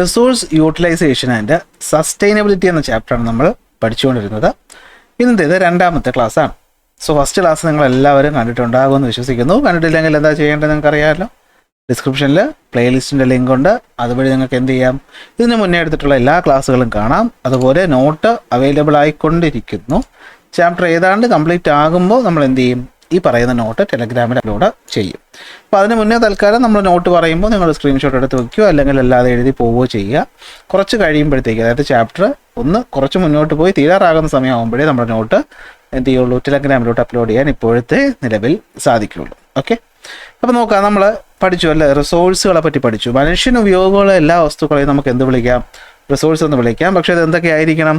Resource utilisation and sustainability എന്ന ചാപ്റ്ററാണ് നമ്മൾ പഠിച്ചുകൊണ്ടിരുന്നത്. ഇന്നത്തേത് രണ്ടാമത്തെ ക്ലാസ്സാണ്. സോ ഫസ്റ്റ് ക്ലാസ് നിങ്ങൾ എല്ലാവരും കണ്ടിട്ടുണ്ടാകുമെന്ന് വിശ്വസിക്കുന്നു. കണ്ടിട്ടില്ലെങ്കിൽ എന്താ ചെയ്യേണ്ടത് നിങ്ങൾക്ക് അറിയാമല്ലോ. ഡിസ്ക്രിപ്ഷനിൽ പ്ലേലിസ്റ്റിൻ്റെ ലിങ്ക് ഉണ്ട്. അതുവഴി നിങ്ങൾക്ക് എന്ത് ചെയ്യാം, ഇതിന് മുന്നേ എടുത്തിട്ടുള്ള എല്ലാ ക്ലാസ്സുകളും കാണാം. അതുപോലെ നോട്ട് അവൈലബിൾ ആയിക്കൊണ്ടിരിക്കുന്നു. ചാപ്റ്റർ ഏതാണ്ട് കംപ്ലീറ്റ് ആകുമ്പോൾ നമ്മൾ എന്ത് ചെയ്യും, ഈ പറയുന്ന നോട്ട് ടെലഗ്രാമിൽ അപ്ലോഡ് ചെയ്യും. അപ്പോൾ അതിന് മുന്നേ തൽക്കാലം നമ്മൾ നോട്ട് പറയുമ്പോൾ നിങ്ങൾ സ്ക്രീൻഷോട്ട് എടുത്ത് വയ്ക്കുകയോ അല്ലെങ്കിൽ അല്ലാതെ എഴുതി പോവുകയോ ചെയ്യുക. കുറച്ച് കഴിയുമ്പോഴത്തേക്ക്, അതായത് ചാപ്റ്റർ ഒന്ന് കുറച്ച് മുന്നോട്ട് പോയി തീരാറാകുന്ന സമയമാകുമ്പോഴേ നമ്മുടെ നോട്ട് എന്ത് ചെയ്യുള്ളൂ, ടെലഗ്രാമിലോട്ട് അപ്ലോഡ് ചെയ്യാൻ ഇപ്പോഴത്തെ നിലവിൽ സാധിക്കുകയുള്ളൂ. ഓക്കെ, അപ്പോൾ നോക്കാം. നമ്മൾ പഠിച്ചു അല്ലേ, റിസോഴ്സുകളെ പറ്റി പഠിച്ചു. മനുഷ്യന് ഉപയോഗമുള്ള എല്ലാ വസ്തുക്കളെയും നമുക്ക് എന്ത് വിളിക്കാം, റിസോഴ്സ് എന്ന് വിളിക്കാം. പക്ഷേ അത് എന്തൊക്കെ ആയിരിക്കണം,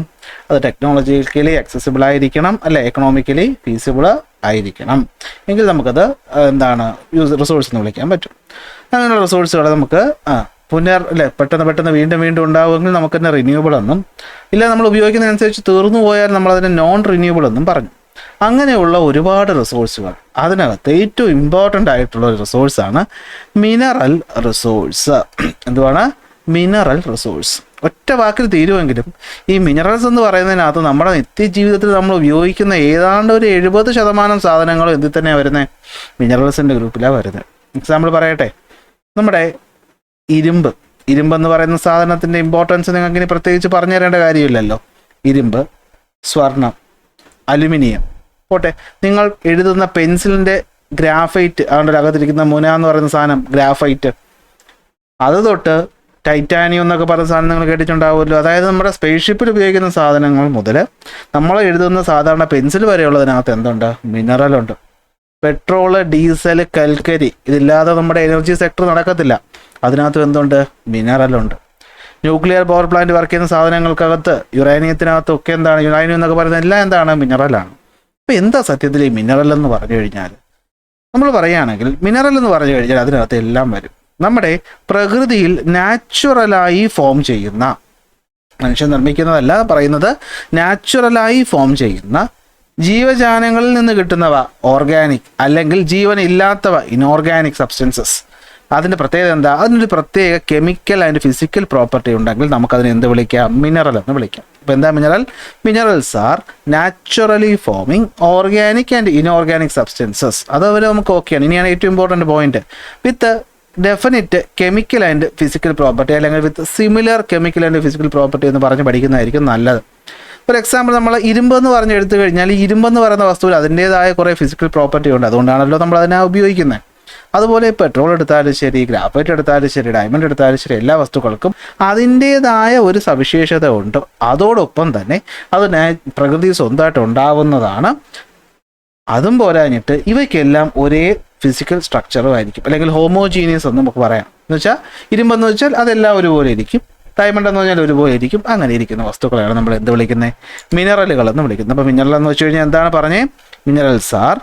അത് ടെക്നോളജിക്കലി അക്സസിബിൾ ആയിരിക്കണം, അല്ലെ എക്കണോമിക്കലി ഫീസിബിൾ ആയിരിക്കണം. എങ്കിൽ നമുക്കത് എന്താണ്, റിസോഴ്സ് എന്ന് വിളിക്കാൻ പറ്റും. അങ്ങനെയുള്ള റിസോഴ്സുകളെ നമുക്ക് പെട്ടെന്ന് വീണ്ടും ഉണ്ടാവുമെങ്കിൽ നമുക്ക് തന്നെ റിന്യൂവബിൾ എന്നും, ഇല്ല നമ്മൾ ഉപയോഗിക്കുന്നതനുസരിച്ച് തീർന്നു പോയാൽ നമ്മളതിനെ നോൺ റിന്യൂവബിൾ എന്നും പറഞ്ഞു. അങ്ങനെയുള്ള ഒരുപാട് റിസോഴ്സുകൾ, അതിനകത്ത് ഏറ്റവും ഇമ്പോർട്ടൻ്റ് ആയിട്ടുള്ള ഒരു റിസോഴ്സാണ് മിനറൽ റിസോഴ്സ്. എന്തുവാണ്, മിനറൽ റിസോഴ്സ്. ഒറ്റ വാക്കിൽ തീരുമെങ്കിലും ഈ മിനറൽസ് എന്ന് പറയുന്നതിനകത്ത് നമ്മുടെ നിത്യജീവിതത്തിൽ നമ്മൾ ഉപയോഗിക്കുന്ന ഏതാണ്ട് ഒരു 70% സാധനങ്ങളും എന്തിൽ തന്നെയാണ് വരുന്നത്, മിനറൽസിൻ്റെ ഗ്രൂപ്പിലാണ് വരുന്നത്. എക്സാമ്പിൾ പറയട്ടെ, നമ്മുടെ ഇരുമ്പെന്ന് പറയുന്ന സാധനത്തിൻ്റെ ഇമ്പോർട്ടൻസ് നിങ്ങൾക്ക് ഇനി പ്രത്യേകിച്ച് പറഞ്ഞു തരേണ്ട കാര്യമില്ലല്ലോ. ഇരുമ്പ്, സ്വർണം, അലുമിനിയം പോട്ടെ, നിങ്ങൾ എഴുതുന്ന പെൻസിലിൻ്റെ ഗ്രാഫൈറ്റ്, അതുകൊണ്ട് അകത്തിരിക്കുന്ന മുന എന്ന് പറയുന്ന സാധനം ഗ്രാഫൈറ്റ്, അത് തൊട്ട് ടൈറ്റാനിയം എന്നൊക്കെ പറയുന്ന സാധനം നിങ്ങൾ കേട്ടിട്ടുണ്ടാവുമല്ലോ. അതായത് നമ്മുടെ സ്പേസ് ഷിപ്പിൽ ഉപയോഗിക്കുന്ന സാധനങ്ങൾ മുതൽ നമ്മൾ എഴുതുന്ന സാധാരണ പെൻസിൽ വരെയുള്ളതിനകത്ത് എന്തുണ്ട്, മിനറലുണ്ട്. പെട്രോള്, ഡീസൽ, കൽക്കരി, ഇതില്ലാതെ നമ്മുടെ എനർജി സെക്ടർ നടക്കത്തില്ല. അതിനകത്ത് എന്തുണ്ട്, മിനറലുണ്ട്. ന്യൂക്ലിയർ പവർ പ്ലാന്റ് വർക്ക് ചെയ്യുന്ന സാധനങ്ങൾക്കകത്ത്, യുറേനിയത്തിനകത്തൊക്കെ എന്താണ്, യുറേനിയം എന്നൊക്കെ പറയുന്നത് എല്ലാം എന്താണ്, മിനറലാണ്. അപ്പോൾ എന്താ സത്യത്തിൽ ഈ മിനറൽ എന്ന് പറഞ്ഞു കഴിഞ്ഞാൽ, നമ്മൾ പറയുകയാണെങ്കിൽ മിനറൽ എന്ന് പറഞ്ഞു കഴിഞ്ഞാൽ അതിനകത്ത് എല്ലാം വരും. നമ്മുടെ പ്രകൃതിയിൽ നാച്ചുറലായി ഫോം ചെയ്യുന്ന, മനുഷ്യൻ നിർമ്മിക്കുന്നതല്ല പറയുന്നത്, നാച്ചുറലായി ഫോം ചെയ്യുന്ന ജീവജാലങ്ങളിൽ നിന്ന് കിട്ടുന്നവ ഓർഗാനിക്, അല്ലെങ്കിൽ ജീവൻ ഇല്ലാത്തവ ഇനോർഗാനിക് സബ്സ്റ്റൻസസ്. അതിൻ്റെ പ്രത്യേകത എന്താ, അതിനൊരു പ്രത്യേക കെമിക്കൽ ആൻഡ് ഫിസിക്കൽ പ്രോപ്പർട്ടി ഉണ്ടെങ്കിൽ നമുക്കതിനെ എന്ത് വിളിക്കാം, മിനറൽ എന്ന് വിളിക്കാം. അപ്പോൾ എന്താ mineral? Minerals are naturally forming organic and inorganic substances. അതവരെ നമുക്ക് ഓക്കെയാണ്. ഇനിയാണ് ഏറ്റവും important point, with definite chemical and physical property, അല്ലെങ്കിൽ with similar chemical and physical property എന്ന് പറഞ്ഞ് പഠിക്കുന്നതായിരിക്കും നല്ലത്. ഫോർ എക്സാമ്പിൾ, നമ്മൾ ഇരുമ്പെന്ന് പറഞ്ഞ് എടുത്തു കഴിഞ്ഞാൽ, ഈ ഇരുമ്പെന്ന് പറയുന്ന വസ്തുവിൽ അതിൻ്റേതായ കുറേ ഫിസിക്കൽ പ്രോപ്പർട്ടി ഉണ്ട്. അതുകൊണ്ടാണല്ലോ നമ്മൾ അതിനെ ഉപയോഗിക്കുന്നത്. അതുപോലെ പെട്രോൾ എടുത്താലും ശരി, ഗ്രാഫൈറ്റ് എടുത്താലും ശരി, ഡയമണ്ട് എടുത്താലും ശരി, എല്ലാ വസ്തുക്കൾക്കും അതിൻ്റേതായ ഒരു സവിശേഷത ഉണ്ട്. അതോടൊപ്പം തന്നെ അത് പ്രകൃതി സ്വന്തമായിട്ട് ഉണ്ടാവുന്നതാണ്. അതും പോരാഞ്ഞിട്ട് ഇവയ്ക്കെല്ലാം ഒരേ ഫിസിക്കൽ സ്ട്രക്ചറും ആയിരിക്കും, അല്ലെങ്കിൽ ഹോമോജീനിയസ് എന്ന് നമുക്ക് പറയാം. എന്ന് വെച്ചാൽ ഇരുമ്പെന്ന് വെച്ചാൽ അതെല്ലാം ഒരുപോലെ ഇരിക്കും, ഡയമണ്ട് എന്ന് പറഞ്ഞാൽ ഒരുപോലെ ഇരിക്കും. അങ്ങനെ ഇരിക്കുന്ന വസ്തുക്കളെയാണ് നമ്മൾ എന്ത് വിളിക്കുന്നത്, മിനറലുകൾ എന്ന് വിളിക്കുന്നത്. അപ്പോൾ മിനറൽ എന്ന് വെച്ച് കഴിഞ്ഞാൽ എന്താണ് പറഞ്ഞേ, minerals are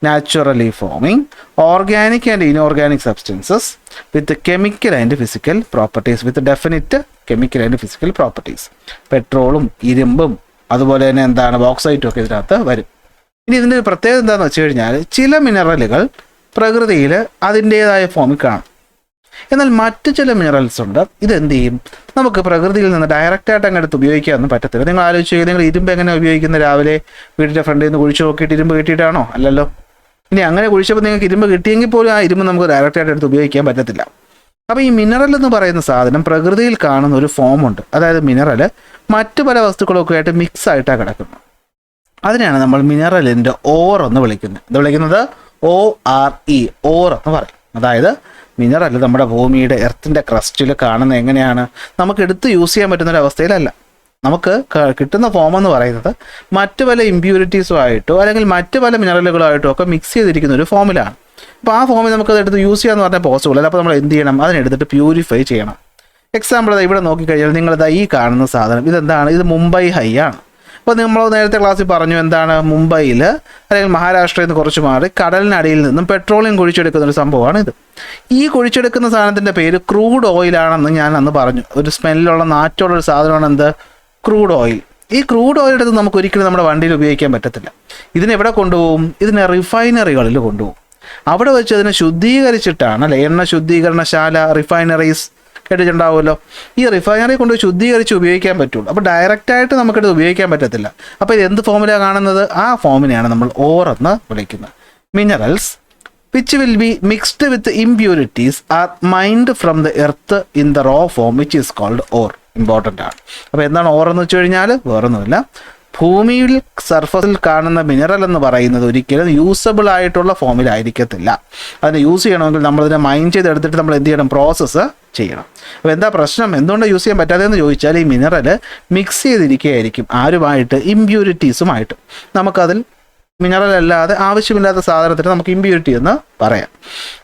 naturally forming organic and inorganic substances with chemical and physical properties, with definite chemical and physical properties. പെട്രോളും ഇരുമ്പും അതുപോലെ തന്നെ എന്താണ്, ബോക്സൈറ്റും ഒക്കെ ഇതിനകത്ത് വരും. ഇനി ഇതിൻ്റെ ഒരു പ്രത്യേകത എന്താണെന്ന് വെച്ച് കഴിഞ്ഞാൽ, ചില മിനറലുകൾ പ്രകൃതിയിൽ അതിൻ്റേതായ ഫോമിൽ കാണും. എന്നാൽ മറ്റ് ചില മിനറൽസ് ഉണ്ട്, ഇതെന്ത് ചെയ്യും, നമുക്ക് പ്രകൃതിയിൽ നിന്ന് ഡയറക്റ്റായിട്ട് അങ്ങ് എടുത്ത് ഉപയോഗിക്കാനൊന്നും പറ്റത്തില്ല. നിങ്ങൾ ആലോചിച്ച് നോക്കി, നിങ്ങൾ ഇരുമ്പ് എങ്ങനെ ഉപയോഗിക്കുന്നത്, രാവിലെ വീടിൻ്റെ ഫ്രണ്ടിൽ നിന്ന് കുഴിച്ച് നോക്കിയിട്ട് ഇരുമ്പ് കിട്ടിയിട്ടാണോ? അല്ലല്ലോ. ഇനി അങ്ങനെ കുഴിച്ചപ്പോൾ നിങ്ങൾക്ക് ഇരുമ്പ് കിട്ടിയെങ്കിൽ പോലും ആ ഇരുമ്പ് നമുക്ക് ഡയറക്റ്റായിട്ട് എടുത്ത് ഉപയോഗിക്കാൻ പറ്റത്തില്ല. അപ്പോൾ ഈ മിനറൽ എന്ന് പറയുന്ന സാധനം പ്രകൃതിയിൽ കാണുന്ന ഒരു ഫോമുണ്ട്. അതായത് മിനറൽ മറ്റു പല വസ്തുക്കളൊക്കെ ആയിട്ട് മിക്സ് ആയിട്ടാണ് കിടക്കുന്നത്. അതിനെയാണ് നമ്മൾ മിനറലിൻ്റെ ഓർ എന്ന് വിളിക്കുന്നത്. ഇത് വിളിക്കുന്നത് ORE, ഓർ എന്ന് പറയും. അതായത് മിനറൽ നമ്മുടെ ഭൂമിയുടെ എർത്തിൻ്റെ ക്രസ്റ്റിൽ കാണുന്ന എങ്ങനെയാണ്, നമുക്ക് എടുത്ത് യൂസ് ചെയ്യാൻ പറ്റുന്നൊരവസ്ഥയിലല്ല. നമുക്ക് കിട്ടുന്ന ഫോം എന്ന് പറയുന്നത് മറ്റ് പല ഇമ്പ്യൂരിറ്റീസുമായിട്ടോ അല്ലെങ്കിൽ മറ്റ് പല മിനറലുകളായിട്ടോ ഒക്കെ മിക്സ് ചെയ്തിരിക്കുന്ന ഒരു ഫോമിലാണ്. അപ്പോൾ ആ ഫോമിൽ നമുക്കത് എടുത്ത് യൂസ് ചെയ്യാന്ന് പറഞ്ഞാൽ പോസിബിൾ അല്ല. അപ്പോൾ നമ്മൾ എന്ത് ചെയ്യണം, അതിനെടുത്തിട്ട് പ്യൂരിഫൈ ചെയ്യണം. എക്സാമ്പിൾ, ഇവിടെ നോക്കിക്കഴിഞ്ഞാൽ നിങ്ങളിതാ ഈ കാണുന്ന സാധനം ഇതെന്താണ്, ഇത് മുംബൈ ഹൈ ആണ്. അപ്പോൾ നമ്മൾ നേരത്തെ ക്ലാസ്സിൽ പറഞ്ഞു എന്താണ്, മുംബൈയിൽ അല്ലെങ്കിൽ മഹാരാഷ്ട്രയിൽ നിന്ന് കുറച്ച് മാറി കടലിനടിയിൽ നിന്നും പെട്രോളിയം കുഴിച്ചെടുക്കുന്ന ഒരു സംഭവമാണ് ഇത്. ഈ കുഴിച്ചെടുക്കുന്ന സാധനത്തിൻ്റെ പേര് ക്രൂഡ് ഓയിലാണെന്ന് ഞാൻ അന്ന് പറഞ്ഞു. ഒരു സ്മെല്ലുള്ള നാറ്റുള്ള ഒരു സാധനമാണ് എന്ത്, ക്രൂഡ് ഓയിൽ. ഈ ക്രൂഡ് ഓയിൽ എടുത്ത് നമുക്ക് ഒരിക്കലും നമ്മുടെ വണ്ടിയിൽ ഉപയോഗിക്കാൻ പറ്റത്തില്ല. ഇതിനെവിടെ കൊണ്ടുപോകും, ഇതിനെ റിഫൈനറികളിൽ കൊണ്ടുപോകും. അവിടെ വെച്ച് അതിനെ ശുദ്ധീകരിച്ചിട്ടാണ്, അല്ലെ, എണ്ണ ശുദ്ധീകരണശാല, റിഫൈനറീസ് കേട്ടിട്ടുണ്ടാവുമല്ലോ. ഈ റിഫൈനറി കൊണ്ട് ശുദ്ധീകരിച്ച് ഉപയോഗിക്കാൻ പറ്റുള്ളൂ. അപ്പോൾ ഡയറക്റ്റായിട്ട് നമുക്കിത് ഉപയോഗിക്കാൻ പറ്റത്തില്ല. അപ്പോൾ ഇത് എന്ത് ഫോമിലാണ് കാണുന്നത്? ആ ഫോമിനെയാണ് നമ്മൾ ഓർ എന്ന് വിളിക്കുന്നത്. Minerals which will be mixed with impurities are mined from the earth in the raw form which is called ore. Important ആണ്. അപ്പോൾ എന്താണ് ഓർ എന്ന് വെച്ച് കഴിഞ്ഞാൽ വേറൊന്നുമില്ല, ഭൂമിയിൽ സർഫസിൽ കാണുന്ന മിനറൽ എന്ന് പറയുന്നത് ഒരിക്കലും യൂസബിൾ ആയിട്ടുള്ള ഫോമിലായിരിക്കത്തില്ല. അതിനെ യൂസ് ചെയ്യണമെങ്കിൽ നമ്മളതിനെ മൈൻ ചെയ്തെടുത്തിട്ട് നമ്മൾ എന്ത് ചെയ്യണം? പ്രോസസ്സ് ചെയ്യണം. അപ്പോൾ എന്താ പ്രശ്നം? എന്തുകൊണ്ട് യൂസ് ചെയ്യാൻ പറ്റാത്തതെന്ന് ചോദിച്ചാൽ ഈ മിനറൽ മിക്സ് ചെയ്തിരിക്കുകയായിരിക്കും ആരുമായിട്ട്? ഇമ്പ്യൂരിറ്റീസുമായിട്ട്. നമുക്കതിൽ മിനറൽ അല്ലാതെ ആവശ്യമില്ലാത്ത സാധനത്തിന് നമുക്ക് ഇമ്പ്യൂരിറ്റി എന്ന് പറയാം.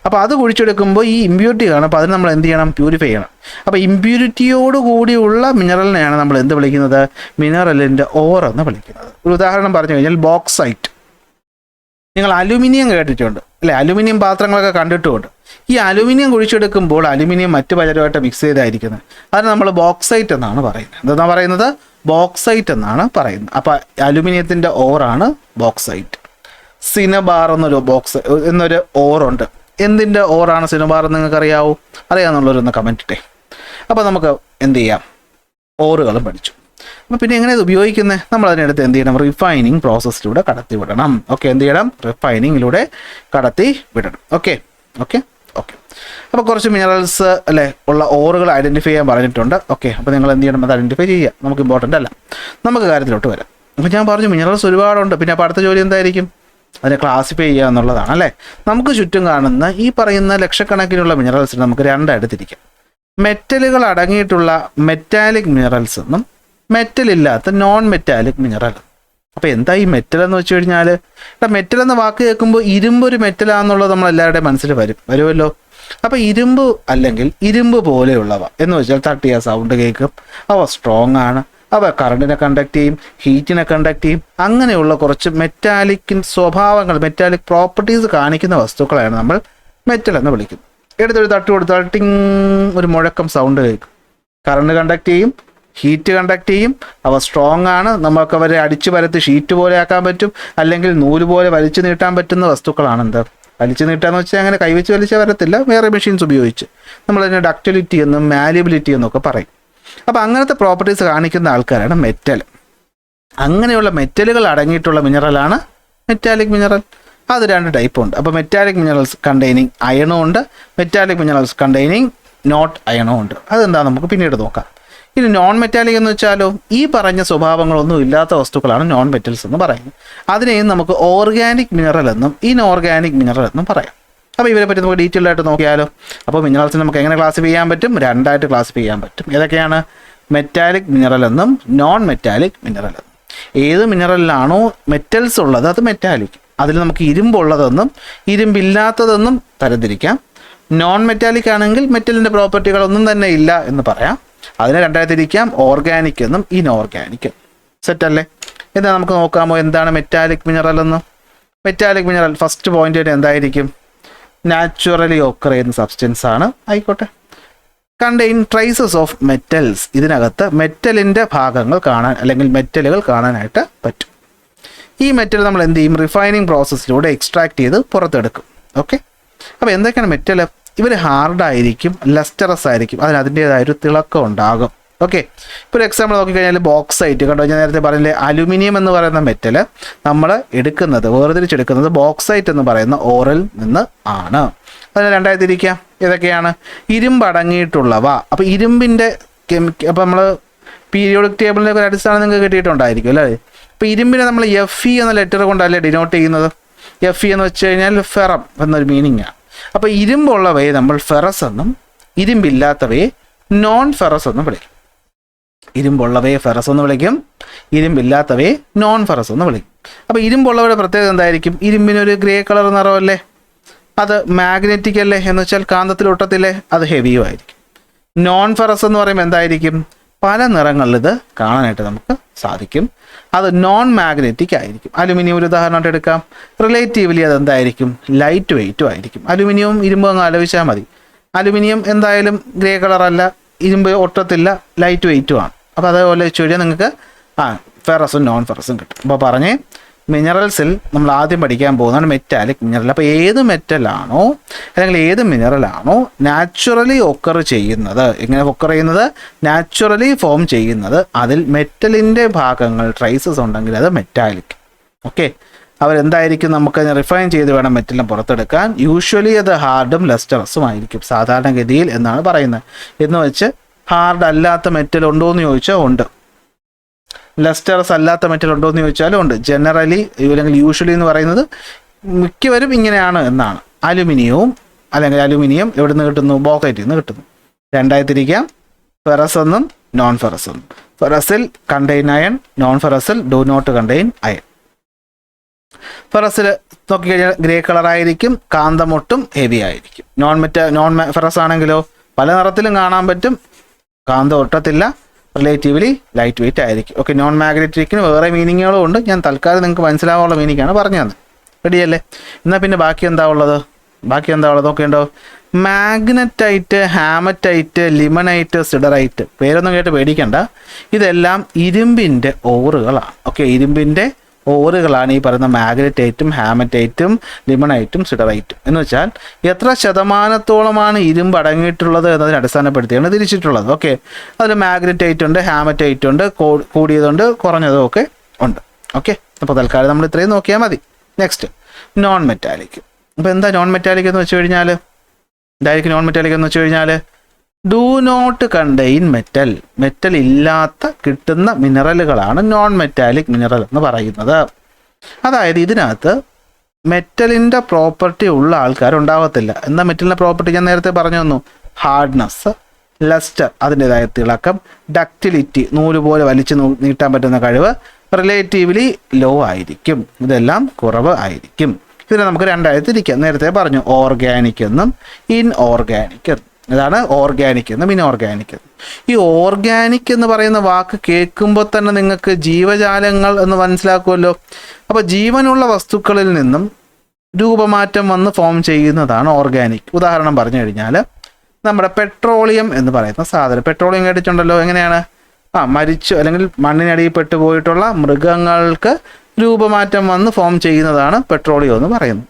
അപ്പോൾ അത് കുഴിച്ചെടുക്കുമ്പോൾ ഈ ഇമ്പ്യൂരിറ്റി കാണും. അപ്പോൾ അതിന് നമ്മൾ എന്ത് ചെയ്യണം? പ്യൂരിഫൈ ചെയ്യണം. അപ്പോൾ ഇമ്പ്യൂരിറ്റിയോട് കൂടിയുള്ള മിനറലിനെയാണ് നമ്മൾ എന്ത് വിളിക്കുന്നത്? മിനറലിൻ്റെ ഓർ എന്ന് വിളിക്കുന്നത്. ഒരു ഉദാഹരണം പറഞ്ഞു കഴിഞ്ഞാൽ ബോക്സൈറ്റ്. നിങ്ങൾ അലുമിനിയം കേട്ടിട്ടുണ്ട് അല്ലേ? അലുമിനിയം പാത്രങ്ങളൊക്കെ കണ്ടിട്ടുമുണ്ട്. ഈ അലുമിനിയം കുഴിച്ചെടുക്കുമ്പോൾ അലുമിനിയം മറ്റു പലരുമായിട്ട് മിക്സ് ചെയ്തായിരിക്കുന്നത്. അതിന് നമ്മൾ ബോക്സൈറ്റ് എന്നാണ് പറയുന്നത്. എന്താണ് പറയുന്നത്? ബോക്സൈറ്റ് എന്നാണ് പറയുന്നത്. അപ്പോൾ അലുമിനിയത്തിൻ്റെ ഓറാണ് ബോക്സൈറ്റ്. സിനബാർ എന്നൊരു ഓറുണ്ട്. എന്തിൻ്റെ ഓറാണ് സിനബാർ എന്ന് നിങ്ങൾക്ക് അറിയാവോ? അറിയാമെന്നുള്ളവരൊന്ന് കമൻറ്റ് ഇട്ടേ. അപ്പോൾ നമുക്ക് എന്ത് ചെയ്യാം? ഓറുകളും പഠിച്ചു. അപ്പോൾ പിന്നെ എങ്ങനെ ഇത് ഉപയോഗിക്കുന്നത്? നമ്മൾ അതിനടുത്ത് എന്ത് ചെയ്യണം? റിഫൈനിങ് പ്രോസസ്സിലൂടെ കടത്തി വിടണം. ഓക്കെ, എന്ത് ചെയ്യണം? റിഫൈനിങ്ങിലൂടെ കടത്തി വിടണം. ഓക്കെ ഓക്കെ ഓക്കെ അപ്പോൾ കുറച്ച് മിനറൽസ് അല്ലേ ഉള്ള ഓറുകൾ ഐഡൻറ്റിഫൈ ചെയ്യാൻ പറഞ്ഞിട്ടുണ്ട്. ഓക്കെ, അപ്പോൾ നിങ്ങൾ എന്ത് ചെയ്യണം? അത് ഐഡൻറ്റിഫൈ ചെയ്യുക. നമുക്ക് ഇമ്പോർട്ടൻ്റ് അല്ല. നമുക്ക് കാര്യത്തിലോട്ട് വരാം. അപ്പോൾ ഞാൻ പറഞ്ഞു മിനറൽസ് ഒരുപാടുണ്ട്. പിന്നെ അപ്പോൾ അടുത്ത ജോലി എന്തായിരിക്കും? അതിനെ ക്ലാസിഫൈ ചെയ്യുക എന്നുള്ളതാണ് അല്ലേ. നമുക്ക് ചുറ്റും കാണുന്ന ഈ പറയുന്ന ലക്ഷക്കണക്കിനുള്ള മിനറൽസിന് നമുക്ക് രണ്ടായിട്ട് തിരിക്കാം. മെറ്റലുകൾ അടങ്ങിയിട്ടുള്ള മെറ്റാലിക് മിനറൽസ് എന്നും മെറ്റലില്ലാത്ത നോൺ മെറ്റാലിക് മിനറൽ. അപ്പോൾ എന്താ ഈ മെറ്റൽ എന്ന് വെച്ച് കഴിഞ്ഞാൽ, മെറ്റൽ എന്ന വാക്ക് കേൾക്കുമ്പോൾ ഇരുമ്പ് ഒരു മെറ്റലാണെന്നുള്ളത് നമ്മളെല്ലാവരുടെയും മനസ്സിൽ വരുമല്ലോ. അപ്പോൾ ഇരുമ്പ് അല്ലെങ്കിൽ ഇരുമ്പ് പോലെയുള്ളവ എന്ന് വെച്ചാൽ തട്ടിയ സൗണ്ട് കേൾക്കും, അവ സ്ട്രോങ് ആണ്, അവ കറണ്ടിനെ കണ്ടക്ട് ചെയ്യും, ഹീറ്റിനെ കണ്ടക്ട് ചെയ്യും. അങ്ങനെയുള്ള കുറച്ച് മെറ്റാലിക് സ്വഭാവങ്ങൾ, മെറ്റാലിക് പ്രോപ്പർട്ടീസ് കാണിക്കുന്ന വസ്തുക്കളെയാണ് നമ്മൾ മെറ്റൽ എന്ന് വിളിക്കുന്നത്. എടുത്തൊരു തട്ട് കൊടുത്താൽ ടിങ് ഒരു മുഴക്കം സൗണ്ട് കേൾക്കും. കറണ്ട് കണ്ടക്ട് ചെയ്യും, ഹീറ്റ് കണ്ടക്ട് ചെയ്യും, അവ സ്ട്രോങ് ആണ്, നമുക്ക് അവരെ അടിച്ചു പരത്തി ഷീറ്റ് പോലെ ആക്കാൻ പറ്റും, അല്ലെങ്കിൽ നൂല് പോലെ വലിച്ചു നീട്ടാൻ പറ്റുന്ന വസ്തുക്കളാണ്. എന്ത് വലിച്ചു നീട്ടാന്ന് വെച്ചാൽ അങ്ങനെ കൈവച്ച് വലിച്ചാൽ വരത്തില്ല, വേറെ മെഷീൻസ് ഉപയോഗിച്ച്. നമ്മളതിനെ ഡക്റ്റിലിറ്റി എന്നും മാലിബിലിറ്റി എന്നൊക്കെ പറയും. അപ്പോൾ അങ്ങനത്തെ പ്രോപ്പർട്ടീസ് കാണിക്കുന്ന ആൾക്കാരാണ് മെറ്റൽ. അങ്ങനെയുള്ള മെറ്റലുകൾ അടങ്ങിയിട്ടുള്ള മിനറലാണ് മെറ്റാലിക് മിനറൽ. അത് രണ്ട് ടൈപ്പ് ഉണ്ട്. അപ്പോൾ മെറ്റാലിക് മിനറൽസ് കണ്ടെയ്നിങ് അയണും ഉണ്ട്, മെറ്റാലിക് മിനറൽസ് കണ്ടെയ്നിങ് നോട്ട് അയണും ഉണ്ട്. അതെന്താ നമുക്ക് പിന്നീട് നോക്കാം. ഇനി നോൺ മെറ്റാലിക് എന്ന് വെച്ചാലോ, ഈ പറഞ്ഞ സ്വഭാവങ്ങളൊന്നും ഇല്ലാത്ത വസ്തുക്കളാണ് നോൺ മെറ്റൽസ് എന്ന് പറയുന്നത്. അതിനെയും നമുക്ക് ഓർഗാനിക് മിനറൽ എന്നും ഇൻഓർഗാനിക് മിനറൽ എന്നും പറയാം. അപ്പോൾ ഇവരെ പറ്റി നമുക്ക് ഡീറ്റെയിൽ ആയിട്ട് നോക്കിയാലോ. അപ്പോൾ മിനറൽസിന് നമുക്ക് എങ്ങനെ ക്ലാസിഫൈ ചെയ്യാൻ പറ്റും? രണ്ടായിട്ട് ക്ലാസിഫൈ ചെയ്യാൻ പറ്റും. ഏതൊക്കെയാണ്? മെറ്റാലിക് മിനറൽ എന്നും നോൺ മെറ്റാലിക് മിനറൽ എന്നും. ഏത് മിനറലിലാണോ മെറ്റൽസ് ഉള്ളത് അത് മെറ്റാലിക്. അതിൽ നമുക്ക് ഇരുമ്പുള്ളതെന്നും ഇരുമ്പില്ലാത്തതെന്നും തരംതിരിക്കാം. നോൺ മെറ്റാലിക് ആണെങ്കിൽ മെറ്റലിൻ്റെ പ്രോപ്പർട്ടികളൊന്നും തന്നെ ഇല്ല എന്ന് പറയാം. അതിനെ രണ്ടായിട്ട് തിരിക്കാം, ഓർഗാനിക് എന്നും ഇൻഓർഗാനിക്. സെറ്റല്ലേ? എന്നാൽ നമുക്ക് നോക്കാമോ എന്താണ് മെറ്റാലിക് മിനറൽ എന്ന്? മെറ്റാലിക് മിനറൽ ഫസ്റ്റ് പോയിന്റ് എന്തായിരിക്കും? നാച്ചുറലി ഓക്കർ ചെയ്യുന്ന സബ്സ്റ്റൻസ് ആണ്. ആയിക്കോട്ടെ. Contain traces of metals. ഇതിനകത്ത് മെറ്റലിൻ്റെ ഭാഗങ്ങൾ കാണാൻ അല്ലെങ്കിൽ മെറ്റലുകൾ കാണാനായിട്ട് പറ്റും. ഈ മെറ്റൽ നമ്മൾ എന്ത് ചെയ്യും? റിഫൈനിങ് പ്രോസസ്സിലൂടെ എക്സ്ട്രാക്ട് ചെയ്ത് പുറത്തെടുക്കും. ഓക്കെ, അപ്പോൾ എന്തൊക്കെയാണ് മെറ്റൽ? ഇവർ ഹാർഡായിരിക്കും, ലസ്റ്ററസ് ആയിരിക്കും, അതിൻ്റേതായൊരു തിളക്കം ഉണ്ടാകും. ഓക്കെ, ഇപ്പോൾ ഒരു എക്സാമ്പിൾ നോക്കിക്കഴിഞ്ഞാൽ ബോക്സൈറ്റ് കണ്ടോ. ഞാൻ നേരത്തെ പറഞ്ഞില്ലേ, അലുമിനിയം എന്ന് പറയുന്ന മെറ്റൽ നമ്മൾ എടുക്കുന്നത്, വേർതിരിച്ചെടുക്കുന്നത് ബോക്സൈറ്റ് എന്ന് പറയുന്ന ഓറിൽ നിന്ന് ആണ്. അതിന് രണ്ടായി തിരിക്കാം. ഏതൊക്കെയാണ്? ഇരുമ്പ് അടങ്ങിയിട്ടുള്ളവ. അപ്പോൾ ഇരുമ്പിൻ്റെ അപ്പോൾ നമ്മൾ പീരിയോഡിക് ടേബിളിൻ്റെ ഒരു അടിസ്ഥാനം നിങ്ങൾക്ക് കിട്ടിയിട്ടുണ്ടായിരിക്കും അല്ലേ. അപ്പോൾ ഇരുമ്പിനെ നമ്മൾ FE എന്ന ലെറ്റർ കൊണ്ടല്ലേ ഡിനോട്ട് ചെയ്യുന്നത്. FE എന്ന് വെച്ച് കഴിഞ്ഞാൽ ഫെറം എന്നൊരു മീനിങ്ങാണ്. അപ്പോൾ ഇരുമ്പുള്ളവയെ നമ്മൾ ഫെറസ് എന്നും ഇരുമ്പില്ലാത്തവയെ നോൺ ഫെറസ് എന്നും വിളിക്കും. ഇരുമ്പുള്ളവയെ ഫെറസ് എന്ന് വിളിക്കും, ഇരുമ്പില്ലാത്തവയെ നോൺ ഫെറസ് എന്ന് വിളിക്കും. അപ്പോൾ ഇരുമ്പുള്ളവയുടെ പ്രത്യേകത എന്തായിരിക്കും? ഇരുമ്പിനൊരു ഗ്രേ കളർ നിറമല്ലേ, അത് മാഗ്നറ്റിക് അല്ലേ, എന്ന് വെച്ചാൽ കാന്തത്തിൽ ഒട്ടത്തില്ലേ, അത് ഹെവിയും ആയിരിക്കും. നോൺ ഫെറസ് എന്ന് പറയുമ്പോൾ എന്തായിരിക്കും? പല നിറങ്ങളിൽ ഇത് കാണാനായിട്ട് നമുക്ക് സാധിക്കും. അത് നോൺ മാഗ്നറ്റിക് ആയിരിക്കും. അലുമിനിയം ഒരു ഉദാഹരണമായിട്ട് എടുക്കാം. റിലേറ്റീവ്ലി അതെന്തായിരിക്കും? ലൈറ്റ് വെയ്റ്റും ആയിരിക്കും. അലുമിനിയവും ഇരുമ്പും അങ്ങ് ആലോചിച്ചാൽ മതി. അലുമിനിയം എന്തായാലും ഗ്രേ കളറല്ല, ഇരുമ്പ് ഒട്ടത്തില്ല, ലൈറ്റ് വെയ്റ്റുമാണ്. അപ്പോൾ അതേപോലെ വെച്ച് കഴിഞ്ഞാൽ നിങ്ങൾക്ക് ഫെറസും നോൺ ഫെറസും കിട്ടും. അപ്പോൾ പറഞ്ഞേ, മിനറൽസിൽ നമ്മൾ ആദ്യം പഠിക്കാൻ പോകുന്നതാണ് മെറ്റാലിക് മിനറൽ. അപ്പോൾ ഏത് മെറ്റലാണോ അല്ലെങ്കിൽ ഏത് മിനറലാണോ നാച്ചുറലി ഒക്കർ ചെയ്യുന്നത്, എങ്ങനെ ഒക്കർ ചെയ്യുന്നത്, നാച്ചുറലി ഫോം ചെയ്യുന്നത്, അതിൽ മെറ്റലിൻ്റെ ഭാഗങ്ങൾ ട്രേസസ് ഉണ്ടെങ്കിൽ അത് മെറ്റാലിക്. ഓക്കെ, അവരെന്തായിരിക്കും, നമുക്ക് റിഫൈൻ ചെയ്ത് വേണം മെറ്റലിനെ പുറത്തെടുക്കാൻ. യൂഷ്വലി അത് ഹാർഡും ലസ്റ്ററസും ആയിരിക്കും സാധാരണഗതിയിൽ എന്നാണ് പറയുന്നത്. എന്ന് വെച്ച് ഹാർഡ് അല്ലാത്ത മെറ്റൽ ഉണ്ടോ എന്ന് ചോദിച്ചാൽ ഉണ്ട്, ലസ്റ്ററസ് അല്ലാത്ത മെറ്റൽ ഉണ്ടോ എന്ന് ചോദിച്ചാലും ഉണ്ട്. ജനറലി അല്ലെങ്കിൽ യൂഷ്വലി എന്ന് പറയുന്നത് മിക്കവരും ഇങ്ങനെയാണ് എന്നാണ്. അലുമിനിയവും അല്ലെങ്കിൽ അലുമിനിയം എവിടെ നിന്ന് കിട്ടുന്നു, ബോക്കൈറ്റിൽ നിന്ന് കിട്ടുന്നു. രണ്ടായി തിരിക്കാം, ഫെറസ് എന്നും നോൺ ഫെറസ് എന്നും. ഫെറസിൽ കണ്ടെയ്ൻ അയൺ, നോൺ ഫെറസിൽ ഡു നോട്ട് കണ്ടെയ്ൻ അയൺ. ഫെറസിൽ നോക്കിക്കഴിഞ്ഞാൽ ഗ്രേ കളറായിരിക്കും, കാന്തമൊട്ടും ഹെവി ആയിരിക്കും. നോൺ ഫെറസ് ആണെങ്കിലോ പല നിറത്തിലും കാണാൻ പറ്റും, കാന്തം ഒട്ടത്തില്ല, റിലേറ്റീവ്ലി ലൈറ്റ് വെയിറ്റ് ആയിരിക്കും. ഓക്കെ, നോൺ മാഗ്നറ്റിക്കിന് വേറെ മീനിങ്ങുകളും ഉണ്ട്, ഞാൻ തൽക്കാലം നിങ്ങൾക്ക് മനസ്സിലാവാനുള്ള മീനിങ്ങാണ് പറഞ്ഞു തന്നത്. റെഡിയല്ലേ? എന്നാൽ പിന്നെ ബാക്കി എന്താ ഉള്ളത് നോക്കേണ്ടോ? മാഗ്നറ്റൈറ്റ്, ഹാമറ്റൈറ്റ്, ലിമണൈറ്റ്, സിഡറൈറ്റ്, പേരൊന്നും കേട്ട് പേടിക്കണ്ട, ഇതെല്ലാം ഇരുമ്പിൻ്റെ ഓറുകളാണ്. ഓക്കെ, ഇരുമ്പിൻ്റെ ഓറുകളാണ് ഈ പറയുന്ന മാഗ്നറ്റൈറ്റും ഹാമറ്റൈറ്റും ലിമണൈറ്റും സിഡറൈറ്റും. എന്ന് വെച്ചാൽ എത്ര ശതമാനത്തോളമാണ് ഇരുമ്പ് അടങ്ങിയിട്ടുള്ളത് എന്നതിനെ അടിസ്ഥാനപ്പെടുത്തിയാണ് തിരിച്ചിട്ടുള്ളത്. ഓക്കെ, അതിൽ മാഗ്നറ്റൈറ്റ് ഉണ്ട്, ഹാമറ്റൈറ്റ് ഉണ്ട്, കൂടിയതുണ്ട്, കുറഞ്ഞതും ഒക്കെ ഉണ്ട്. ഓക്കെ, അപ്പോൾ തൽക്കാലം നമ്മൾ ഇത്രയും നോക്കിയാൽ മതി. Next, non metallic. അപ്പോൾ എന്താ നോൺ മെറ്റാലിക് എന്ന് വെച്ച് കഴിഞ്ഞാൽ, എന്തായിരിക്കും നോൺ മെറ്റാലിക് എന്ന് വെച്ച് കഴിഞ്ഞാൽ, do not contain metal, metal ഇല്ലാത്ത കിട്ടുന്ന മിനറലുകളാണ് നോൺ മെറ്റാലിക് മിനറൽ എന്ന് പറയുന്നത്. അതായത് ഇതിനകത്ത് മെറ്റലിൻ്റെ പ്രോപ്പർട്ടി ഉള്ള ആൾക്കാരുണ്ടാവത്തില്ല. എന്താ മെറ്റലിൻ്റെ പ്രോപ്പർട്ടി? ഞാൻ നേരത്തെ പറഞ്ഞു തന്നു. ഹാർഡ്നെസ്, ലസ്റ്റർ അതിൻ്റെതായ തിളക്കം, ഡക്റ്റിലിറ്റി നൂല് പോലെ വലിച്ചു നീട്ടാൻ പറ്റുന്ന കഴിവ് റിലേറ്റീവ്ലി ലോ ആയിരിക്കും, ഇതെല്ലാം കുറവ് ആയിരിക്കും. ഇതിനെ നമുക്ക് രണ്ടായി തിരിക്കാം. നേരത്തെ പറഞ്ഞു ഓർഗാനിക് എന്നും ഇൻഓർഗാനിക് എന്നും. ഇതാണ് ഓർഗാനിക് എന്നും ഇൻഓർഗാനിക് എന്നും. ഈ ഓർഗാനിക് എന്ന് പറയുന്ന വാക്ക് കേൾക്കുമ്പോൾ തന്നെ നിങ്ങൾക്ക് ജീവജാലങ്ങൾ എന്ന് മനസ്സിലാക്കുമല്ലോ. അപ്പോൾ ജീവനുള്ള വസ്തുക്കളിൽ നിന്നും രൂപമാറ്റം വന്ന് ഫോം ചെയ്യുന്നതാണ് ഓർഗാനിക്. ഉദാഹരണം പറഞ്ഞു കഴിഞ്ഞാൽ നമ്മുടെ പെട്രോളിയം എന്ന് പറയുന്ന സാധനം, പെട്രോളിയം കേട്ടിട്ടുണ്ടല്ലോ. എങ്ങനെയാണ്? മരിച്ചു അല്ലെങ്കിൽ മണ്ണിനടിയിൽ പെട്ടുപോയിട്ടുള്ള മൃഗങ്ങൾക്ക് രൂപമാറ്റം വന്ന് ഫോം ചെയ്യുന്നതാണ് പെട്രോളിയം എന്ന് പറയുന്നത്.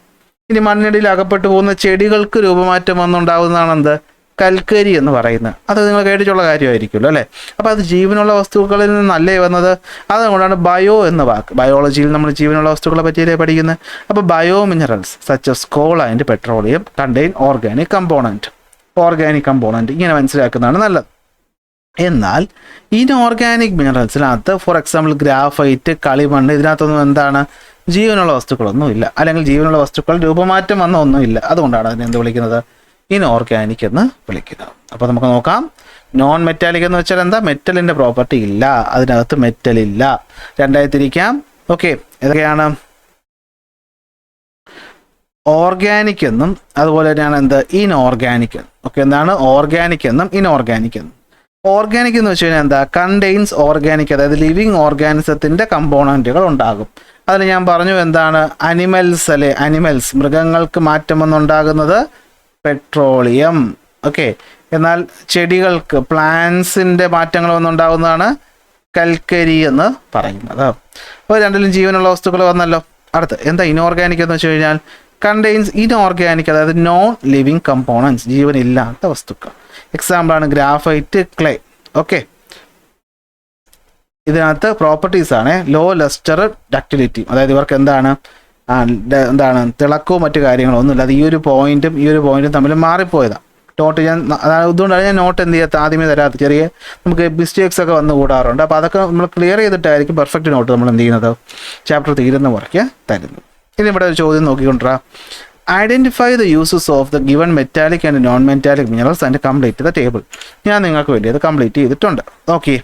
ഇനി മണ്ണിനടിയിൽ അകപ്പെട്ടു പോകുന്ന ചെടികൾക്ക് രൂപമാറ്റം വന്നുണ്ടാകുന്നതാണ് എന്ത്? കൽക്കരി എന്ന് പറയുന്നത്. അത് നിങ്ങൾ കേട്ടിട്ടുള്ള കാര്യമായിരിക്കുമല്ലോ അല്ലേ? അപ്പോൾ അത് ജീവനുള്ള വസ്തുക്കളിൽ നിന്നല്ലേ വന്നത്. അതുകൊണ്ടാണ് ബയോ എന്ന വാക്ക്, ബയോളജിയിൽ നമ്മൾ ജീവനുള്ള വസ്തുക്കളെ പറ്റിയല്ലേ പഠിക്കുന്നത്. അപ്പോൾ bio minerals such as call and petroleum contain organic component ഇങ്ങനെ മനസ്സിലാക്കുന്നതാണ് നല്ലത്. എന്നാൽ ഇൻഓർഗാനിക് മിനറൽസിനകത്ത് ഫോർ എക്സാമ്പിൾ ഗ്രാഫൈറ്റ്, കളിമണ്ണ്, ഇതിനകത്തൊന്നും എന്താണ്? ജീവനുള്ള വസ്തുക്കളൊന്നും ഇല്ല, അല്ലെങ്കിൽ ജീവനുള്ള വസ്തുക്കൾ രൂപമാറ്റം വന്ന ഒന്നുമില്ല. അതുകൊണ്ടാണ് അതിനെ എന്ത് വിളിക്കുന്നത്? ഇൻഓർഗാനിക് എന്ന് വിളിക്കുന്നത്. അപ്പോൾ നമുക്ക് നോക്കാം. നോൺ മെറ്റാലിക് എന്ന് വെച്ചാൽ എന്താ? മെറ്റലിൻ്റെ പ്രോപ്പർട്ടി ഇല്ല, അതിനകത്ത് മെറ്റലില്ല. രണ്ടായി തിരിക്കാം. ഓക്കെ, ഏതൊക്കെയാണ്? ഓർഗാനിക് എന്നും അതുപോലെ തന്നെയാണ് എന്ത്? ഇൻഓർഗാനിക് എന്നും. ഓക്കെ, എന്താണ് ഓർഗാനിക് എന്നും ഇൻഓർഗാനിക് എന്നും? ഓർഗാനിക് എന്ന് വെച്ച് കഴിഞ്ഞാൽ എന്താ? കണ്ടെയ്ൻസ് ഓർഗാനിക്, അതായത് ലിവിങ് ഓർഗാനിസത്തിൻ്റെ കമ്പോണൻറ്റുകൾ ഉണ്ടാകും. അതിൽ ഞാൻ പറഞ്ഞു എന്താണ്? അനിമൽസ് മൃഗങ്ങൾക്ക് മാറ്റം വന്നുണ്ടാകുന്നത് പെട്രോളിയം. ഓക്കെ, എന്നാൽ ചെടികൾക്ക് പ്ലാന്റ്സിൻ്റെ മാറ്റങ്ങൾ വന്നുണ്ടാകുന്നതാണ് കൽക്കരി എന്ന് പറയുന്നത്. അപ്പോൾ രണ്ടിലും ജീവനുള്ള വസ്തുക്കൾ വന്നല്ലോ. അടുത്ത് എന്താ ഇൻഓർഗാനിക് എന്ന് വെച്ച് കഴിഞ്ഞാൽ കണ്ടെയ്ൻസ് ഇൻഓർഗാനിക്, അതായത് നോൺ ലിവിങ് കമ്പോണൻസ്, ജീവനില്ലാത്ത വസ്തുക്കൾ. എക്സാമ്പിളാണ് ഗ്രാഫൈറ്റ്, ക്ലേ. ഓക്കെ, ഇതിനകത്ത് പ്രോപ്പർട്ടീസ് ആണ് ലോ ലസ്റ്റർ, ഡക്റ്റിലിറ്റി, അതായത് ഇവർക്ക് എന്താണ് തിളക്കവും മറ്റു കാര്യങ്ങളോ ഒന്നുമില്ല. അത് ഈ ഒരു പോയിന്റും തമ്മിൽ മാറിപ്പോയതാണ്. നോട്ട് ഞാൻ അതുകൊണ്ടാണ് ഞാൻ നോട്ട് എന്ത് ചെയ്യാത്ത ആദ്യമേ തരാത്ത. ചെറിയ നമുക്ക് മിസ്റ്റേക്സ് ഒക്കെ വന്നു കൂടാറുണ്ട്. അപ്പോൾ അതൊക്കെ നമ്മൾ ക്ലിയർ ചെയ്തിട്ടായിരിക്കും പെർഫെക്റ്റ് നോട്ട് നമ്മൾ എന്ത് ചെയ്യുന്നത്, ചാപ്റ്റർ തീരുന്ന പുറകെ തരുന്നത്. ഇനി ഇവിടെ ഒരു ചോദ്യം നോക്കിക്കൊണ്ടിരാ. Identify the uses of the given metallic and non metallic minerals and complete the table. ഞാൻ നിങ്ങൾക്ക് വേണ്ടി അത് കംപ്ലീറ്റ് ചെയ്തിട്ടുണ്ട്. ഓക്കെ,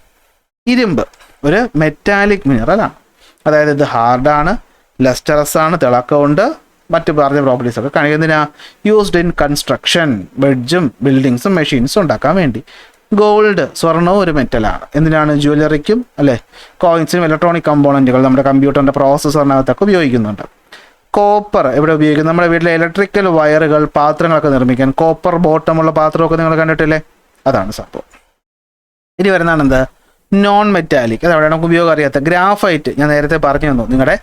ഇരുമ്പ് ഒരു മെറ്റാലിക് മിനറലാണ്. അതായത് ഇത് ഹാർഡാണ്, ലസ്റ്ററസ് ആണ്, തിളക്കമുണ്ട്, മറ്റ് പറഞ്ഞ പ്രോപ്പർട്ടീസ് ഒക്കെ കാണിക്കുന്നതിനാ യൂസ്ഡ് ഇൻ കൺസ്ട്രക്ഷൻ, ബെഡ്ജും ബിൽഡിങ്സും മെഷീൻസും ഉണ്ടാക്കാൻ വേണ്ടി. ഗോൾഡ്, സ്വർണവും ഒരു മെറ്റലാണ്. എന്തിനാണ്? ജ്വല്ലറിക്കും അല്ലേ, കോയിൻസിനും ഇലക്ട്രോണിക് കമ്പോണൻറ്റുകൾ നമ്മുടെ കമ്പ്യൂട്ടറിൻ്റെ പ്രോസസ്സറിനകത്തൊക്കെ ഉപയോഗിക്കുന്നുണ്ട്. കോപ്പർ എവിടെ ഉപയോഗിക്കുന്നത്? നമ്മുടെ വീട്ടിലെ ഇലക്ട്രിക്കൽ വയറുകൾ, പാത്രങ്ങളൊക്കെ നിർമ്മിക്കാൻ കോപ്പർ ബോട്ടമുള്ള പാത്രമൊക്കെ നിങ്ങൾ കണ്ടിട്ടില്ലേ? അതാണ് സംഭവം. ഇനി വരുന്നതാണ് എന്ത്? Non metallic. അത് അവിടെ നമുക്ക് ഉപയോഗം അറിയാത്ത ഗ്രാഫൈറ്റ്. ഞാൻ നേരത്തെ പറഞ്ഞു തന്നു, നിങ്ങളുടെ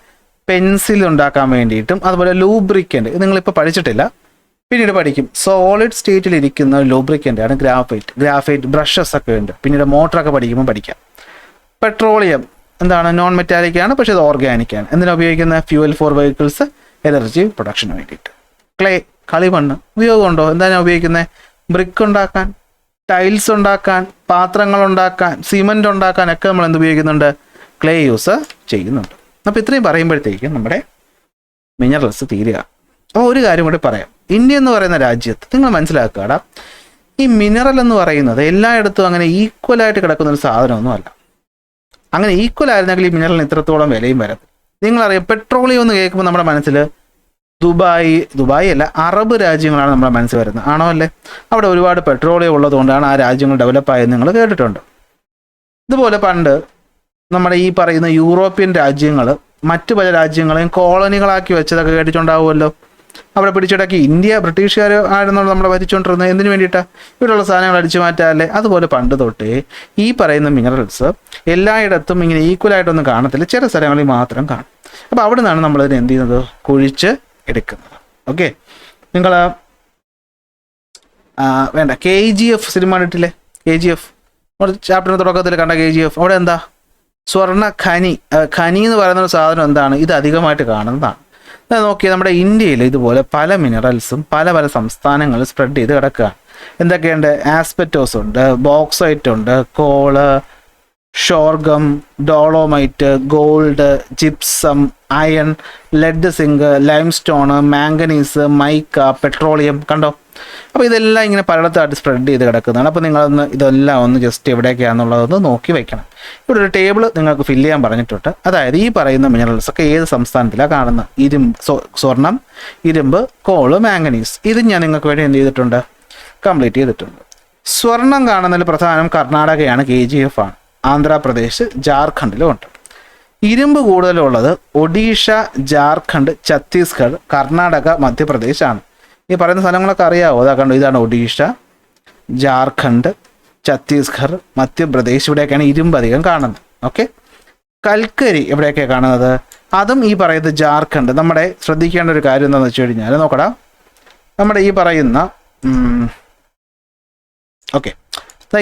പെൻസിൽ ഉണ്ടാക്കാൻ വേണ്ടിയിട്ടും അതുപോലെ ലൂബ്രിക്കൻ്റ് നിങ്ങളിപ്പോൾ പഠിച്ചിട്ടില്ല, പിന്നീട് പഠിക്കും. സോളിഡ് സ്റ്റേറ്റിൽ ഇരിക്കുന്ന ലൂബ്രിക്കൻ്റ് ആണ് ഗ്രാഫൈറ്റ് ബ്രഷസ് ഒക്കെ ഉണ്ട്. പിന്നീട് മോട്ടറൊക്കെ പഠിക്കുമ്പോൾ പഠിക്കാം. പെട്രോളിയം എന്താണ്? നോൺ മെറ്റാലിക് ആണ്, പക്ഷേ ഇത് ഓർഗാനിക് ആണ്. എന്തിനാണ് ഉപയോഗിക്കുന്നത്? ഫ്യൂവൽ ഫോർ വെഹിക്കിൾസ്, എനർജി പ്രൊഡക്ഷന് വേണ്ടിയിട്ട്. ക്ലേ കളിമണ്ണ് ഉപയോഗമുണ്ടോ? എന്താണ് ഉപയോഗിക്കുന്നത്? ബ്രിക്ക് ഉണ്ടാക്കാൻ, ടൈൽസ് ഉണ്ടാക്കാൻ, പാത്രങ്ങൾ ഉണ്ടാക്കാൻ, സിമൻ്റ് ഉണ്ടാക്കാൻ ഒക്കെ നമ്മൾ എന്ത് ഉപയോഗിക്കുന്നുണ്ട്? ക്ലേ യൂസ് ചെയ്യുന്നുണ്ട്. അപ്പോൾ ഇത്രയും പറയുമ്പോഴത്തേക്കും നമ്മുടെ മിനറൽസ് തീരുക. അപ്പോൾ ഒരു കാര്യം കൂടി പറയാം. ഇന്ത്യ എന്ന് പറയുന്ന രാജ്യത്ത് നിങ്ങൾ മനസ്സിലാക്കുകടാ, ഈ മിനറൽ എന്ന് പറയുന്നത് എല്ലായിടത്തും അങ്ങനെ ഈക്വലായിട്ട് കിടക്കുന്ന ഒരു സാധനമൊന്നുമല്ല. അങ്ങനെ ഈക്വൽ ആയിരുന്നെങ്കിൽ ഈ മിനറലിന് ഇത്രത്തോളം വിലയും വരത്തില്ല. നിങ്ങളറിയാം, പെട്രോളിയം എന്ന് കേൾക്കുമ്പോൾ നമ്മുടെ മനസ്സിൽ ദുബായ് അല്ല, അറബ് രാജ്യങ്ങളാണ് നമ്മുടെ മനസ്സിൽ വരുന്നത്. ആണോ അല്ലേ? അവിടെ ഒരുപാട് പെട്രോളിയം ഉള്ളതുകൊണ്ടാണ് ആ രാജ്യങ്ങൾ ഡെവലപ്പായെന്ന് നിങ്ങൾ കേട്ടിട്ടുണ്ട്. ഇതുപോലെ പണ്ട് നമ്മുടെ ഈ പറയുന്ന യൂറോപ്യൻ രാജ്യങ്ങൾ മറ്റു പല രാജ്യങ്ങളെയും കോളനികളാക്കി വെച്ചതൊക്കെ കേട്ടിട്ടുണ്ടാവുമല്ലോ. അവിടെ പിടിച്ചടക്കി ഇന്ത്യ ബ്രിട്ടീഷുകാർ ആയിരുന്നല്ലോ നമ്മളെ ഭരിച്ചുകൊണ്ടിരുന്നത്. എന്തിനു വേണ്ടിയിട്ടാണ്? ഇവിടെയുള്ള സാധനങ്ങൾ അടിച്ചു മാറ്റാല്ലേ. അതുപോലെ പണ്ട് തൊട്ടേ ഈ പറയുന്ന മിനറൽസ് എല്ലായിടത്തും ഇങ്ങനെ ഈക്വലായിട്ടൊന്നും കാണത്തില്ല, ചില സ്ഥലങ്ങളിൽ മാത്രം കാണും. അപ്പോൾ അവിടെ നിന്നാണ് നമ്മളിതിനെ എന്ത് ചെയ്യുന്നത്? കുഴിച്ച് എടുക്കുന്നത്. ഓക്കെ, നിങ്ങൾ വേണ്ട KGF സിനിമ കണ്ടിട്ടില്ലേ? KGF ചാപ്റ്ററിന് തുടക്കത്തിൽ കണ്ട KGF. അവിടെ എന്താ? സ്വർണ്ണ ഖനി എന്ന് പറയുന്ന ഒരു സാധനം എന്താണ്? ഇത് അധികമായിട്ട് കാണുന്നതാണ്. നോക്കിയാൽ നമ്മുടെ ഇന്ത്യയിൽ ഇതുപോലെ പല മിനറൽസും പല സംസ്ഥാനങ്ങളിൽ സ്പ്രെഡ് ചെയ്ത് കിടക്കുകയാണ്. എന്തൊക്കെയുണ്ട്? ആസ്പെറ്റോസ് ഉണ്ട്, ബോക്സൈറ്റ് ഉണ്ട്, കോള്, ഷോർഗം, dolomite, gold, gypsum, iron, lead, zinc, limestone, manganese, mica, petroleum. കണ്ടോ? അപ്പോൾ ഇതെല്ലാം ഇങ്ങനെ പലയിടത്തായിട്ട് സ്പ്രെഡ് ചെയ്ത് കിടക്കുന്നതാണ്. അപ്പോൾ നിങ്ങളൊന്ന് ഇതെല്ലാം ഒന്ന് ജസ്റ്റ് എവിടെയൊക്കെയാണെന്നുള്ളതൊന്ന് നോക്കി വെക്കണം. ഇവിടെ ഒരു ടേബിൾ നിങ്ങൾക്ക് ഫില്ല് ചെയ്യാൻ പറഞ്ഞിട്ടുണ്ട്. അതായത് ഈ പറയുന്ന മിനറൽസ് ഒക്കെ ഏത് സംസ്ഥാനത്തിലാണ് കാണുന്നത്? സ്വർണം, ഇരുമ്പ്, കോള്, മാംഗനീസ്. ഇത് ഞാൻ നിങ്ങൾക്ക് വേണ്ടി എന്ത് ചെയ്തിട്ടുണ്ട്? കംപ്ലീറ്റ് ചെയ്തിട്ടുണ്ട്. സ്വർണം കാണുന്നതിൽ പ്രധാനം കർണാടകയാണ്, KGF ആണ്. ആന്ധ്രാപ്രദേശ്, ജാർഖണ്ഡിലും ഉണ്ട്. ഇരുമ്പ് കൂടുതലുള്ളത് ഒഡീഷ, ജാർഖണ്ഡ്, ഛത്തീസ്ഗഡ്, കർണാടക, മധ്യപ്രദേശ് ആണ്. ഈ പറയുന്ന സ്ഥലങ്ങളൊക്കെ അറിയാവോ? അതാ കണ്ടു, ഇതാണ് ഒഡീഷ, ജാർഖണ്ഡ്, ഛത്തീസ്ഗഡ്, മധ്യപ്രദേശ്. ഇവിടെയൊക്കെയാണ് ഇരുമ്പ് അധികം കാണുന്നത്. ഓക്കെ, കൽക്കരി എവിടെയൊക്കെയാണ് കാണുന്നത്? അതും ഈ പറയുന്നത് ജാർഖണ്ഡ്. നമ്മുടെ ശ്രദ്ധിക്കേണ്ട ഒരു കാര്യം എന്താണെന്ന് വെച്ച് കഴിഞ്ഞാൽ നോക്കടാ, നമ്മുടെ ഈ പറയുന്ന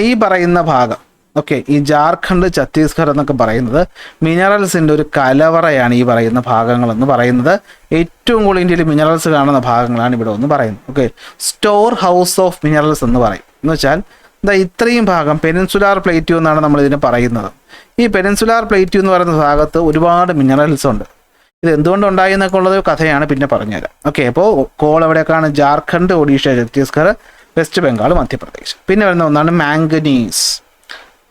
ഈ പറയുന്ന ഭാഗം, ഈ ജാർഖണ്ഡ്, ഛത്തീസ്ഗഡ് എന്നൊക്കെ പറയുന്നത് മിനറൽസിൻ്റെ ഒരു കലവറയാണ്. ഈ പറയുന്ന ഭാഗങ്ങളെന്ന് പറയുന്നത് ഏറ്റവും കൂടുതൽ ഇന്ത്യയിൽ മിനറൽസ് കാണുന്ന ഭാഗങ്ങളാണ് ഇവിടെ ഒന്ന് പറയുന്നത്. സ്റ്റോർ ഹൗസ് ഓഫ് മിനറൽസ് എന്ന് പറയും. എന്ന് വെച്ചാൽ ഇത്രയും ഭാഗം പെനിൻസുലാർ പ്ലേറ്റ്യൂ എന്നാണ് നമ്മൾ ഇതിനെ പറയുന്നത്. ഈ പെനിൻസുലാർ പ്ലേറ്റ്യൂ എന്ന് പറയുന്ന ഭാഗത്ത് ഒരുപാട് മിനറൽസ് ഉണ്ട്. ഇത് എന്തുകൊണ്ട് ഉണ്ടായി എന്നൊക്കെ ഉള്ളത് കഥയാണ്, പിന്നെ പറഞ്ഞുതരാം. അപ്പോൾ കോൾ എവിടെയൊക്കെയാണ്? ജാർഖണ്ഡ്, ഒഡീഷ, ഛത്തീസ്ഗഡ്, വെസ്റ്റ് ബംഗാൾ, മധ്യപ്രദേശ്. പിന്നെ വരുന്ന ഒന്നാണ് മാംഗനീസ്.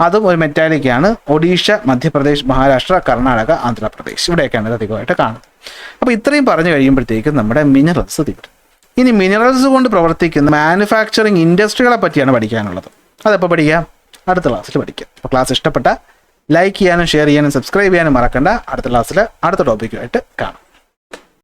അതും ഒരു മെറ്റാലിക്കാണ്. ഒഡീഷ, മധ്യപ്രദേശ്, മഹാരാഷ്ട്ര, കർണാടക, ആന്ധ്രാപ്രദേശ് ഇവിടെയൊക്കെയാണ് ഇത് അധികമായിട്ട് കാണുന്നത്. അപ്പോൾ ഇത്രയും പറഞ്ഞു കഴിയുമ്പോഴത്തേക്കും നമ്മുടെ മിനറൽസ് തീരും. ഇനി മിനറൽസ് കൊണ്ട് പ്രവർത്തിക്കുന്ന മാനുഫാക്ചറിങ് ഇൻഡസ്ട്രികളെ പറ്റിയാണ് പഠിക്കാനുള്ളത്. അതെപ്പോൾ പഠിക്കാം? അടുത്ത ക്ലാസ്സിൽ പഠിക്കാം. അപ്പോൾ ക്ലാസ് ഇഷ്ടപ്പെട്ട ലൈക്ക് ചെയ്യാനും ഷെയർ ചെയ്യാനും സബ്സ്ക്രൈബ് ചെയ്യാനും മറക്കണ്ട. അടുത്ത ക്ലാസ്സിൽ അടുത്ത ടോപ്പിക്കുമായിട്ട് കാണാം.